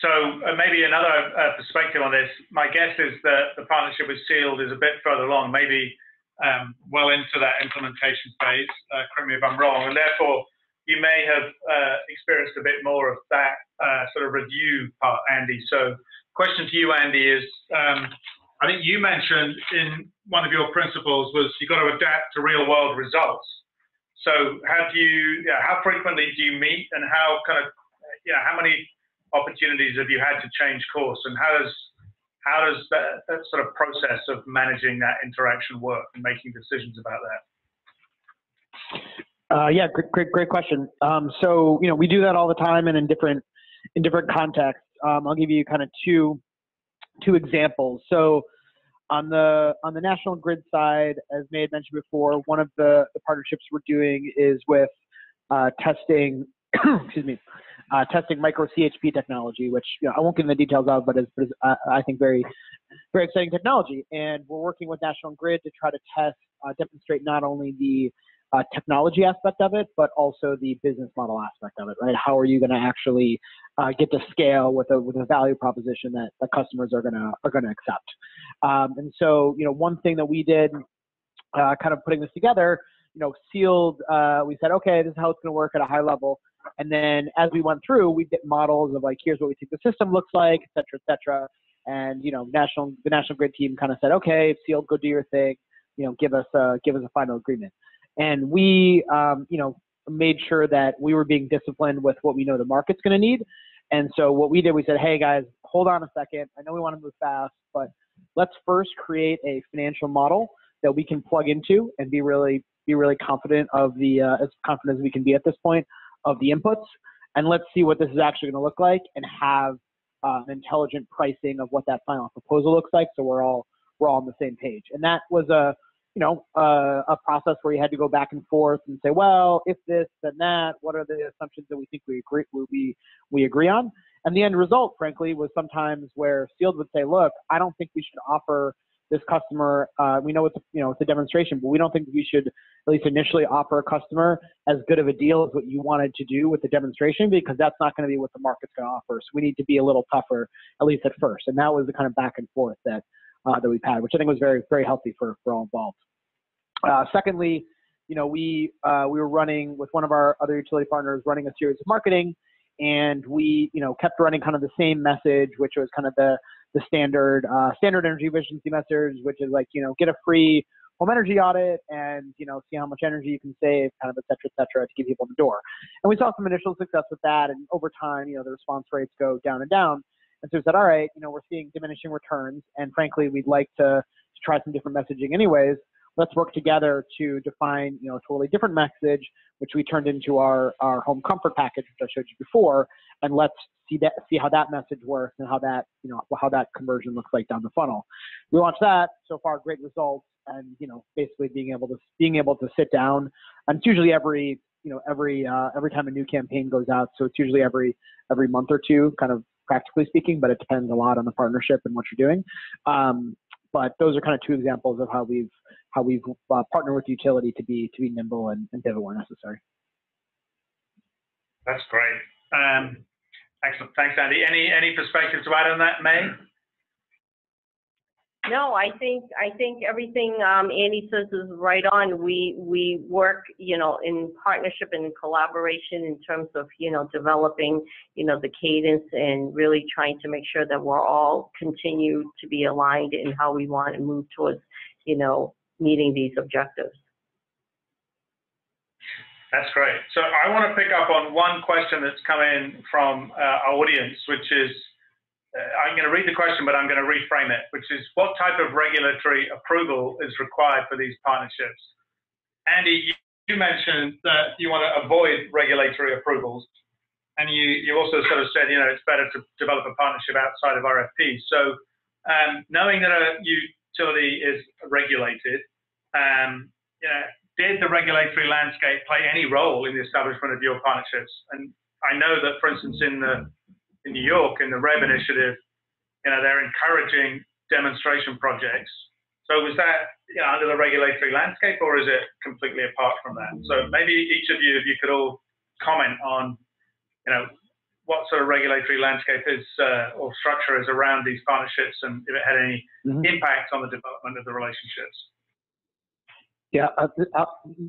So maybe another perspective on this. My guess is that the partnership with Sealed is a bit further along, maybe well into that implementation phase. Correct me if I'm wrong. And therefore, you may have experienced a bit more of that sort of review part, Andy. So question to you, Andy, is I think you mentioned in one of your principles was you've got to adapt to real world results. So how frequently do you meet, and how how many opportunities have you had to change course, and how does that sort of process of managing that interaction work and making decisions about that? Yeah, great question. So, you know, we do that all the time and in different contexts. I'll give you kind of two examples. So on the national grid side, as May had mentioned before, one of the partnerships we're doing is with testing, excuse me, testing micro CHP technology, which, you know, I won't get into the details of, but is I think very, very exciting technology. And we're working with National Grid to try to demonstrate not only the technology aspect of it, but also the business model aspect of it, right? How are you going to actually get to scale with a value proposition that the customers are going to accept? And so, you know, one thing that we did, kind of putting this together, you know, Sealed, we said, okay, this is how it's going to work at a high level. And then as we went through, we get models of like, here's what we think the system looks like, et cetera, et cetera. And, you know, the National Grid team kind of said, okay, Sealed, go do your thing, you know, give us a final agreement. And we, you know, made sure that we were being disciplined with what we know the market's going to need. And so what we did, we said, hey guys, hold on a second. I know we want to move fast, but let's first create a financial model that we can plug into and be really confident of as confident as we can be at this point of the inputs. And let's see what this is actually going to look like, and have an intelligent pricing of what that final proposal looks like, so we're all on the same page. And that was a process where you had to go back and forth and say, well, if this, then that, what are the assumptions that we think we agree on? And the end result, frankly, was sometimes where Sealed would say, look, I don't think we should offer this customer, we know it's a demonstration, but we don't think we should at least initially offer a customer as good of a deal as what you wanted to do with the demonstration, because that's not going to be what the market's going to offer. So we need to be a little tougher, at least at first. And that was the kind of back and forth that we've had, which I think was very, very healthy for all involved. Secondly, you know, we were running with one of our other utility partners, running a series of marketing, and we, you know, kept running kind of the same message, which was kind of the standard energy efficiency message, which is like, you know, get a free home energy audit and, you know, see how much energy you can save, kind of et cetera, to get people in the door. And we saw some initial success with that, and over time, you know, the response rates go down and down. And so we said, all right, you know, we're seeing diminishing returns, and frankly, we'd like to try some different messaging anyways. Let's work together to define, you know, a totally different message, which we turned into our home comfort package, which I showed you before, and let's see how that message works and how that conversion looks like down the funnel. We launched that. So far, great results, and, you know, basically being able to sit down, and it's usually every time a new campaign goes out, so it's usually every month or two, kind of practically speaking, but it depends a lot on the partnership and what you're doing. But those are kind of two examples of how we've partnered with utility to be nimble and pivot where necessary. That's great. Excellent. Thanks, Andy. Any perspective to add on that, May? No, I think everything Andy says is right on. We work, you know, in partnership and in collaboration in terms of, you know, developing, you know, the cadence and really trying to make sure that we're all continue to be aligned in how we want to move towards, you know, meeting these objectives. That's great. So I want to pick up on one question that's come in from our audience, which is, I'm going to read the question, but I'm going to reframe it, which is, what type of regulatory approval is required for these partnerships? Andy, you mentioned that you want to avoid regulatory approvals, and you also sort of said, you know, it's better to develop a partnership outside of RFP. So knowing that a utility is regulated, did the regulatory landscape play any role in the establishment of your partnerships? And I know that, for instance, in New York, in the REV initiative, they're encouraging demonstration projects. So was that under the regulatory landscape, or is it completely apart from that? So maybe each of you, if you could all comment on, what sort of regulatory landscape is or structure is around these partnerships, and if it had any impact on the development of the relationships. Yeah,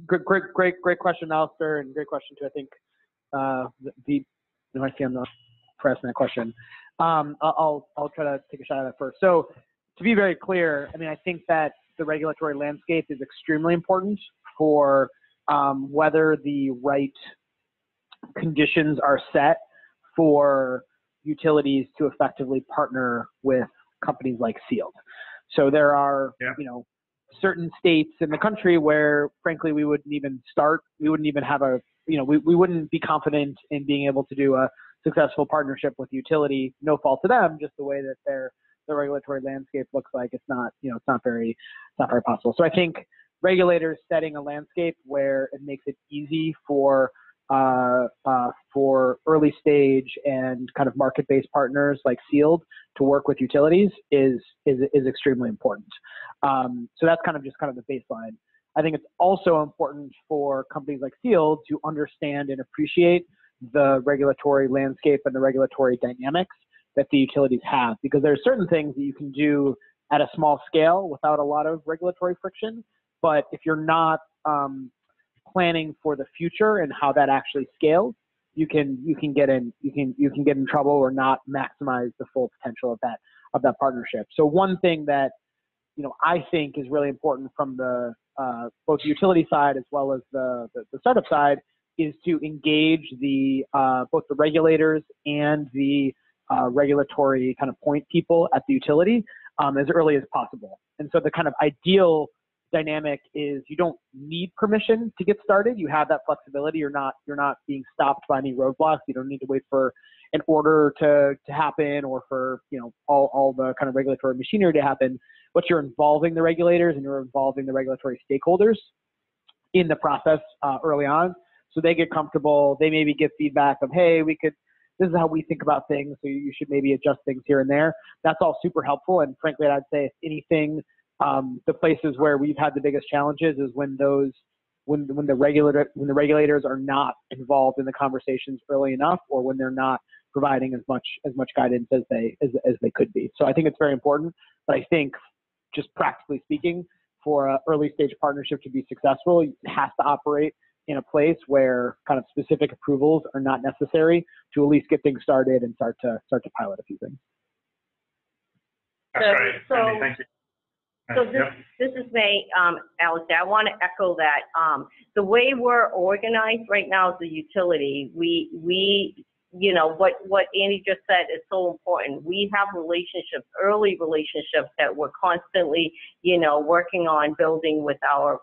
great question, Alistair, and great question too. I think I see I'm not pressing that question. I'll try to take a shot at it first. So to be very clear, I think that the regulatory landscape is extremely important for whether the right conditions are set for utilities to effectively partner with companies like Sealed. So there are, certain states in the country where, frankly, we wouldn't even have we wouldn't be confident in being able to do a successful partnership with utility. No fault to them, just the way that the regulatory landscape looks like. It's not very possible. So I think regulators setting a landscape where it makes it easy for early stage and kind of market-based partners like Sealed to work with utilities is extremely important. So that's kind of the baseline. I think it's also important for companies like Sealed to understand and appreciate the regulatory landscape and the regulatory dynamics that the utilities have, because there are certain things that you can do at a small scale without a lot of regulatory friction. But if you're not planning for the future and how that actually scales, you can get in trouble or not maximize the full potential of that partnership. So one thing that I think is really important from the both the utility side as well as the startup side is to engage both the regulators and the regulatory kind of point people at the utility as early as possible. And so the kind of ideal dynamic is you don't need permission to get started. You have that flexibility. You're not being stopped by any roadblocks. You don't need to wait for an order to happen or for all the kind of regulatory machinery to happen. But you're involving the regulators and you're involving the regulatory stakeholders in the process early on, so they get comfortable. They maybe give feedback of, hey, this is how we think about things, so you should maybe adjust things here and there. That's all super helpful. And frankly, I'd say if anything, the places where we've had the biggest challenges is when the regulators are not involved in the conversations early enough, or when they're not providing as much guidance as they could be. So I think it's very important. But I think, just practically speaking, for an early stage partnership to be successful, it has to operate in a place where kind of specific approvals are not necessary to at least get things started and start to pilot a few things. That's great. Andy, thank you. So this is May, Alistair. I want to echo that. The way we're organized right now as a utility, we what Andy just said is so important. We have early relationships that we're constantly, working on building with our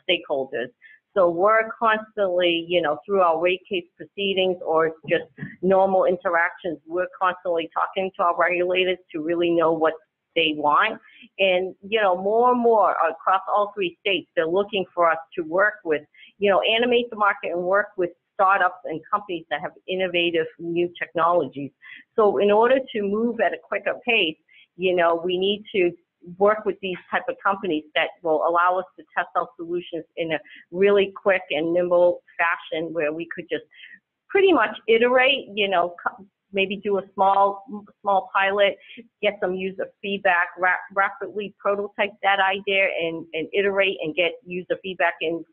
stakeholders. So we're constantly, through our rate case proceedings or just normal interactions, we're constantly talking to our regulators to really know what they want. And, more and more across all 3 states, they're looking for us to work with, animate the market and work with startups and companies that have innovative new technologies. So in order to move at a quicker pace, we need to work with these type of companies that will allow us to test our solutions in a really quick and nimble fashion, where we could just pretty much iterate, maybe do a small pilot, get some user feedback, rapidly prototype that idea and iterate and get user feedback and,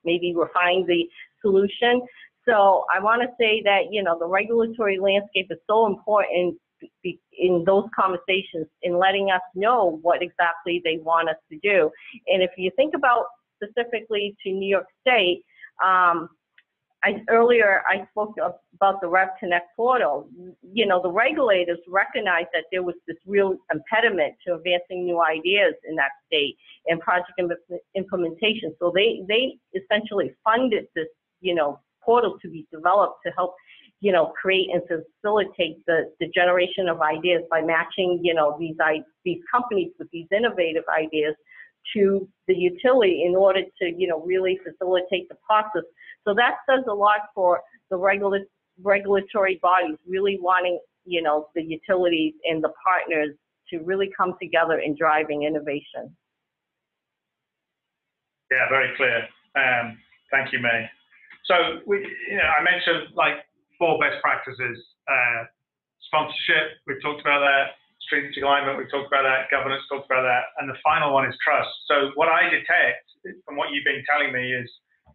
maybe refine the solution. So I want to say that, the regulatory landscape is so important in those conversations in letting us know what exactly they want us to do. And if you think about specifically to New York State, earlier I spoke about the Rev Connect portal. The regulators recognized that there was this real impediment to advancing new ideas in that state and project implementation. So they essentially funded this, portal to be developed to help, create and facilitate the generation of ideas by matching, these companies with these innovative ideas to the utility in order to, really facilitate the process. So that says a lot for the regulatory bodies really wanting, the utilities and the partners to really come together in driving innovation. Yeah, very clear. Thank you, May. So I mentioned like 4 best practices: sponsorship, we've talked about that; strategic alignment, we've talked about that; governance, talked about that; and the final one is trust. So what I detect from what you've been telling me is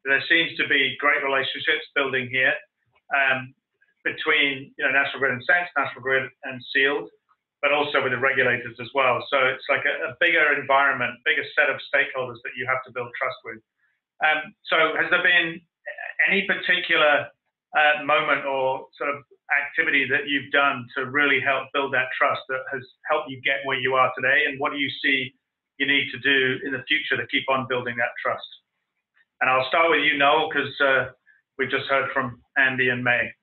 there seems to be great relationships building here between National Grid and Sense, National Grid and Sealed, but also with the regulators as well. So it's like a bigger environment, bigger set of stakeholders that you have to build trust with. So has there been any particular moment or sort of activity that you've done to really help build that trust that has helped you get where you are today? And what do you see you need to do in the future to keep on building that trust? And I'll start with you, Noel, because we just heard from Andy and May.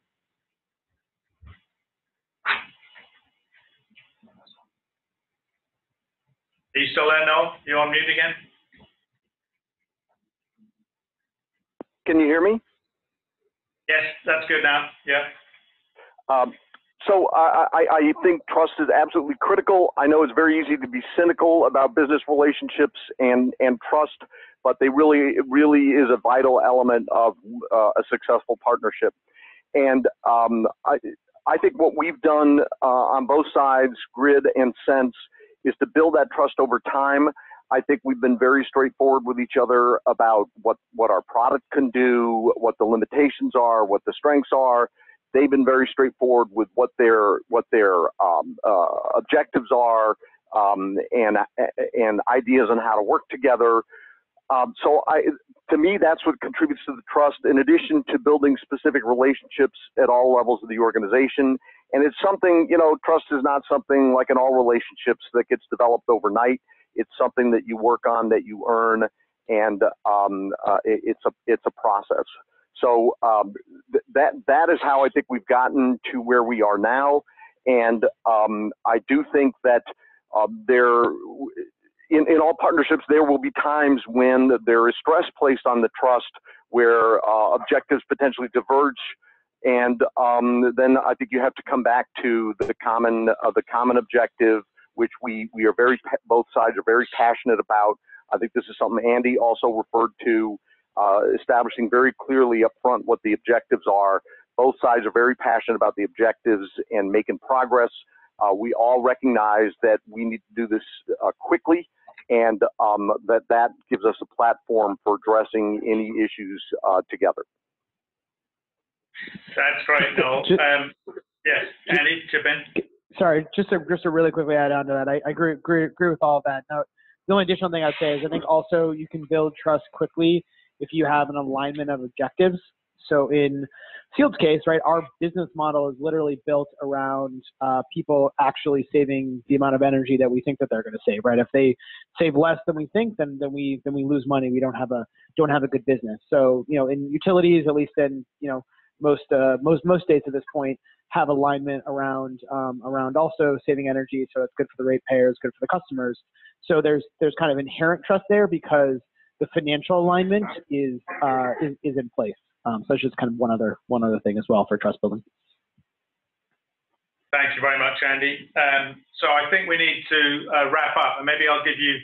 Are you still there, Noel? You on mute again? Can you hear me? Yes, that's good now. Yeah. So I think trust is absolutely critical. I know it's very easy to be cynical about business relationships and trust, but it really is a vital element of a successful partnership. And I think what we've done on both sides, Grid and Sense, is to build that trust over time. I think we've been very straightforward with each other about what our product can do, what the limitations are, what the strengths are. They've been very straightforward with what their objectives are and ideas on how to work together. So to me, that's what contributes to the trust, in addition to building specific relationships at all levels of the organization. And it's something, trust is not something like in all relationships that gets developed overnight. It's something that you work on, that you earn, and it's a process. So that is how I think we've gotten to where we are now. And I do think that in all partnerships, there will be times when there is stress placed on the trust, where objectives potentially diverge, and then I think you have to come back to the common objective, which we are both sides are very passionate about. I think this is something Andy also referred to, establishing very clearly up front what the objectives are. Both sides are very passionate about the objectives and making progress. We all recognize that we need to do this quickly, and that gives us a platform for addressing any issues together. That's great, Noel. Yes, Andy, chip in. Sorry, just to really quickly add on to that, I agree with all of that. Now, the only additional thing I'd say is I think also you can build trust quickly if you have an alignment of objectives. So in Sealed's case, right, our business model is literally built around people actually saving the amount of energy that we think that they're going to save, right? If they save less than we think, then we lose money. We don't have a good business. So in utilities, at least in most states at this point, have alignment around also saving energy. So it's good for the ratepayers, good for the customers. So there's kind of inherent trust there because the financial alignment is in place. So it's just kind of one other thing as well for trust building. Thank you very much, Andy. So I think we need to wrap up, and maybe I'll give you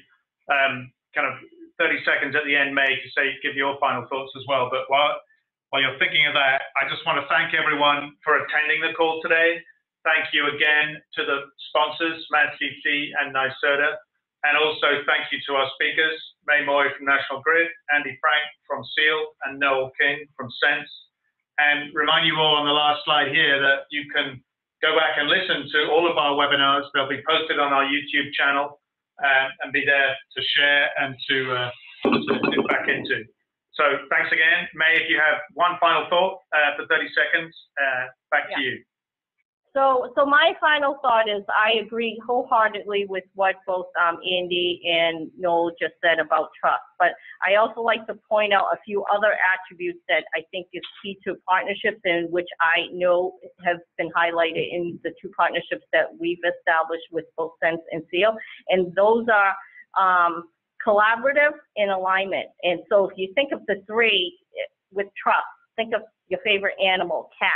kind of 30 seconds at the end, May, to give your final thoughts as well. But while you're thinking of that, I just want to thank everyone for attending the call today. Thank you again to the sponsors, MadCC and NYSERDA. And also thank you to our speakers, May Moy from National Grid, Andy Frank from Sealed, and Noel King from Sense. And remind you all on the last slide here that you can go back and listen to all of our webinars. They'll be posted on our YouTube channel and be there to share and to dip back into. So thanks again. May, if you have one final thought for 30 seconds, back to you. So my final thought is I agree wholeheartedly with what both Andy and Noel just said about trust. But I also like to point out a few other attributes that I think is key to partnerships, and which I know have been highlighted in the 2 partnerships that we've established with both Sense and Seal. And those are collaborative, and alignment. And so if you think of the three with trust, think of your favorite animal, cat.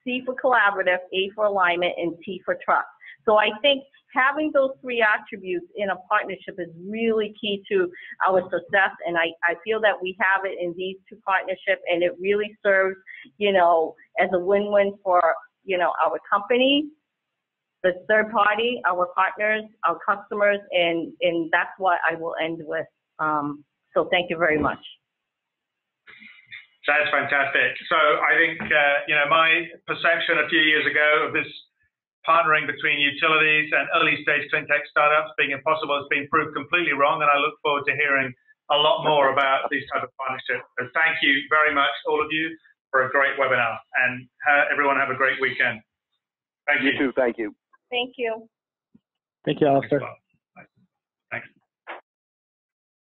C for collaborative, A for alignment, and T for trust. So I think having those three attributes in a partnership is really key to our success, and I feel that we have it in these two partnerships, and it really serves, you know, as a win-win for, you know, our company, the third party, our partners, our customers, and that's what I will end with. So thank you very much. That's fantastic. So I think, you know, my perception a few years ago of this partnering between utilities and early stage clean tech startups being impossible has been proved completely wrong, and I look forward to hearing a lot more about these type of partnerships. So thank you very much, all of you, for a great webinar, and everyone have a great weekend. Thank you. You too. Thank you. Thank you. Thank you, Alistair. Thanks.